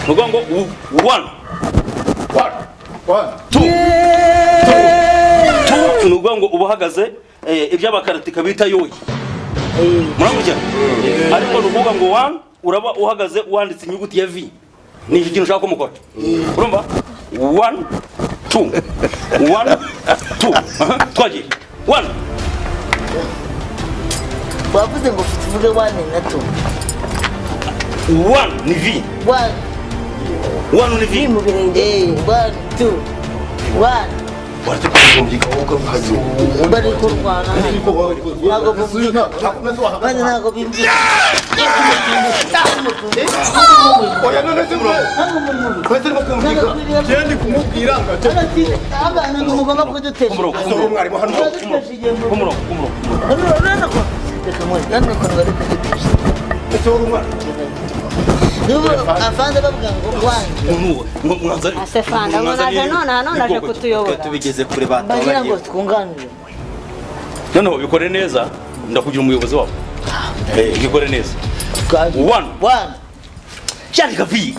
nukuvuga ngo 1 2 nukuvuga ngo ubahagaze iby'abakaratika bita yoyi muramuja ariko nukuvuga ngo 1 uraba uhagaze wanditse inyuguti ya V ni ikintu ushaka kumukora urumva 1 2 1 2 twagiye 1 wavuze ngo tuvuge 1 na 2 1 ni V 1 ni V mu birenge 1 2 1 barate kuvumbika uko buhazi bari kurwana ntago bumvika bane ntago bimvika oya none se bro kwese mo kumvika jendi kumubwira abana ngomba kudutesha ngo mwarimu hano kumuro nubu afande bavuga ngo wanjye Asefanda none aje kutuyobora tubigeze kure bagira ngo twunganire noneho bikore neza ndakugira umuyobozi wabo bikore neza 1 1 cyandika V